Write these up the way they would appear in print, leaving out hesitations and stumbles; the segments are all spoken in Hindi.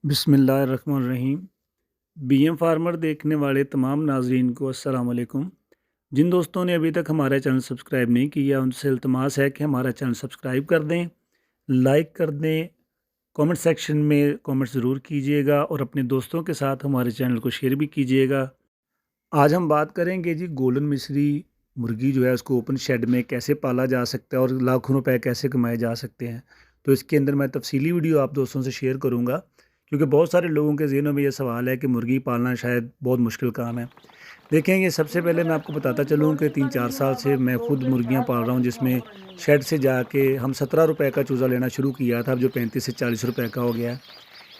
बिस्मिल्लाहिर्रहमानिर्रहीम। बीएम फार्मर देखने वाले तमाम नाज़रीन को अस्सलाम वालेकुम। जिन दोस्तों ने अभी तक हमारा चैनल सब्सक्राइब नहीं किया उनसे इल्तमास है कि हमारा चैनल सब्सक्राइब कर दें, लाइक कर दें, कमेंट सेक्शन में कमेंट ज़रूर कीजिएगा और अपने दोस्तों के साथ हमारे चैनल को शेयर भी कीजिएगा। आज हम बात करेंगे जी गोल्डन मिस्री मुर्गी जो है उसको ओपन शेड में कैसे पाला जा सकता है और लाखों रुपए कैसे कमाए जा सकते हैं। तो इसके अंदर मैं तफसीली वीडियो आप दोस्तों से शेयर करूंगा, क्योंकि बहुत सारे लोगों के ज़हनों में ये सवाल है कि मुर्गी पालना शायद बहुत मुश्किल काम है। देखें, ये सबसे पहले मैं आपको बताता चलूँ कि 3-4 साल से मैं खुद मुर्गियाँ पाल रहा हूँ, जिसमें शेड से जाके हम 17 रुपये का चूज़ा लेना शुरू किया था, अब जो 35 से 40 रुपये का हो गया है।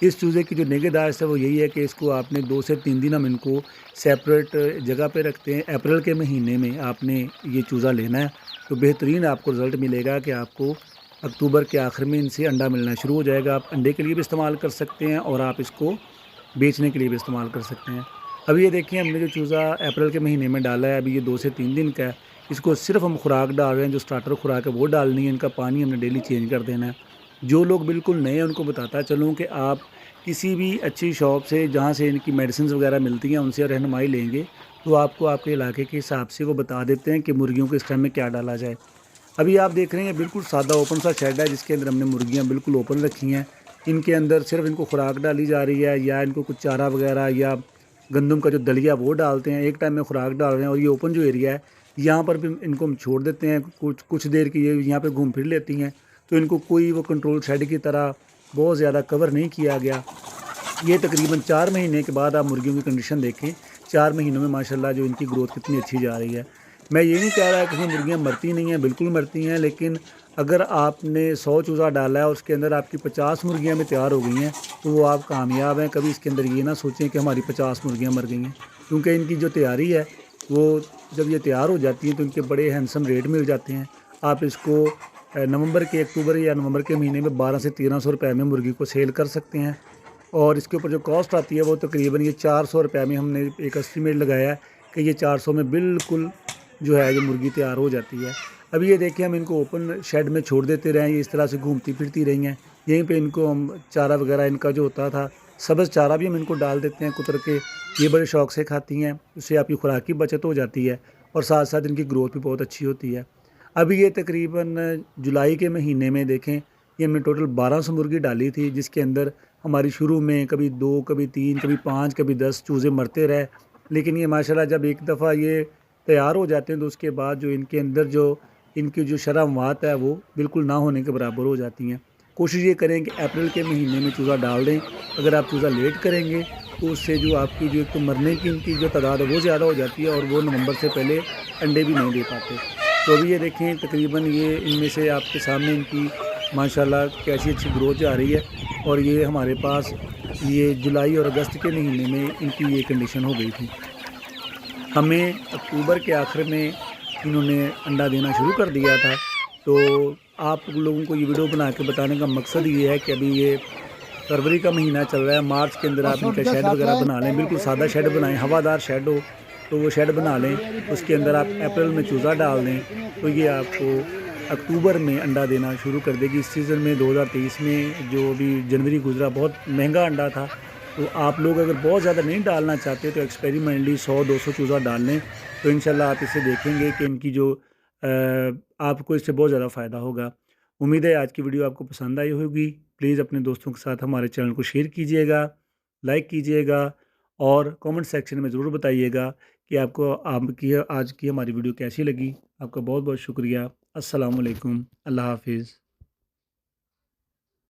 इस चूज़े की जो निगहदाश्त है वो यही है कि इसको आपने 2 से 3 दिन हम इनको सेपरेट जगह पे रखते हैं। अप्रैल के महीने में आपने ये चूज़ा लेना है तो बेहतरीन आपको रिज़ल्ट मिलेगा कि आपको अक्टूबर के आखिर में इनसे अंडा मिलना शुरू हो जाएगा। आप अंडे के लिए भी इस्तेमाल कर सकते हैं और आप इसको बेचने के लिए भी इस्तेमाल कर सकते हैं। अभी ये देखिए, हमने जो चूज़ा अप्रैल के महीने में डाला है, अभी ये 2 से 3 दिन का है। इसको सिर्फ़ हम खुराक डाल रहे हैं, जो स्टार्टर खुराक है वो डालनी है, इनका पानी हमने डेली चेंज कर देना है। जो लोग बिल्कुल नए हैं उनको बताता चलूँ कि आप किसी भी अच्छी शॉप से, जहाँ से इनकी मेडिसिन्स वगैरह मिलती हैं, उनसे रहनुमाई लेंगे तो आपको आपके इलाके के हिसाब से वो बता देते हैं कि मुर्गियों के इस टाइम में क्या डाला जाए। अभी आप देख रहे हैं बिल्कुल सादा ओपन सा शेड है, जिसके अंदर हमने मुर्गियाँ बिल्कुल ओपन रखी हैं। इनके अंदर सिर्फ इनको खुराक डाली जा रही है या इनको कुछ चारा वगैरह या गंदम का जो दलिया वो डालते हैं। एक टाइम में खुराक डाल रहे हैं और ये ओपन जो एरिया है यहाँ पर भी इनको हम छोड़ देते हैं। कुछ कुछ देर की ये यहाँ पे घूम फिर लेती हैं, तो इनको कोई वो कंट्रोल शेड की तरह बहुत ज़्यादा कवर नहीं किया गया। ये तकरीबन 4 महीने के बाद आप मुर्गियों की कंडीशन देखें, 4 महीनों में माशाल्लाह जो इनकी ग्रोथ कितनी अच्छी जा रही है। मैं ये नहीं कह रहा कि इसमें मुर्गियाँ मरती नहीं हैं, बिल्कुल मरती हैं, लेकिन अगर आपने 100 चूज़ा डाला है और उसके अंदर आपकी 50 मुर्गियाँ भी तैयार हो गई हैं, तो वो आप कामयाब हैं। कभी इसके अंदर ये ना सोचें कि हमारी 50 मुर्गियाँ मर गई हैं, क्योंकि इनकी जो तैयारी है वो जब ये तैयार हो जाती हैं तो इनके बड़े हैंडसम रेट मिल जाते हैं। आप इसको नवंबर के अक्टूबर या नवंबर के महीने में 12 से 1300 रुपये में मुर्गी को सेल कर सकते हैं। और इसके ऊपर जो कॉस्ट आती है वो तकरीबन ये 400 रुपये में हमने एक एस्टीमेट लगाया है कि ये 400 में बिल्कुल जो है ये मुर्गी तैयार हो जाती है। अभी ये देखिए, हम इनको ओपन शेड में छोड़ देते रहे, ये इस तरह से घूमती फिरती रही हैं। यहीं पे इनको हम चारा वगैरह इनका जो होता था, सब्ज़ चारा भी हम इनको डाल देते हैं कुतर के। ये बड़े शौक़ से खाती हैं, उससे आपकी खुराक की बचत हो जाती है और साथ साथ इनकी ग्रोथ भी बहुत अच्छी होती है। अभी ये तकरीबन जुलाई के महीने में देखें, ये हमने टोटल 1200 मुर्गी डाली थी, जिसके अंदर हमारी शुरू में कभी 2, कभी 3, कभी 5, कभी 10 चूज़े मरते रहे। लेकिन ये माशाल्लाह जब एक दफ़ा ये तैयार हो जाते हैं तो उसके बाद जो इनके अंदर जो इनकी जो शर्ह-अमवात है वो बिल्कुल ना होने के बराबर हो जाती हैं। कोशिश ये करें कि अप्रैल के महीने में चूज़ा डाल दें। अगर आप चूज़ा लेट करेंगे तो उससे जो आपकी जो एक तो मरने की इनकी जो तादाद है वो ज़्यादा हो जाती है और वो नवंबर से पहले अंडे भी नहीं दे पाते। तो अभी ये देखें, तकरीबन ये इनमें से आपके सामने इनकी माशाल्लाह कैसी अच्छी ग्रोथ जा रही है। और ये हमारे पास ये जुलाई और अगस्त के महीने में इनकी ये कंडीशन हो गई थी। हमें अक्टूबर के आखिर में इन्होंने अंडा देना शुरू कर दिया था। तो आप लोगों को ये वीडियो बना के बताने का मकसद ये है कि अभी ये फरवरी का महीना चल रहा है, मार्च के अंदर आप इनका शेड वगैरह बना लें, बिल्कुल सादा शेड बनाएं, हवादार शेड हो तो वो शेड बना लें। उसके अंदर आप अप्रैल में चूज़ा डाल दें तो ये आपको अक्टूबर में अंडा देना शुरू कर देगी। इस सीज़न में 2023 में जो अभी जनवरी गुजरा, बहुत महंगा अंडा था। तो आप लोग अगर बहुत ज़्यादा नहीं डालना चाहते तो एक्सपेरिमेंटली 100-200 चूज़ा डाल लें, तो इंशाल्लाह आप इसे देखेंगे कि इनकी जो आपको इससे बहुत ज़्यादा फ़ायदा होगा। उम्मीद है आज की वीडियो आपको पसंद आई होगी। प्लीज़ अपने दोस्तों के साथ हमारे चैनल को शेयर कीजिएगा, लाइक कीजिएगा और कमेंट सेक्शन में ज़रूर बताइएगा कि आपको आपकी आज की हमारी वीडियो कैसी लगी। आपका बहुत बहुत शुक्रिया। अस्सलाम वालेकुम। अल्लाह हाफ़िज़।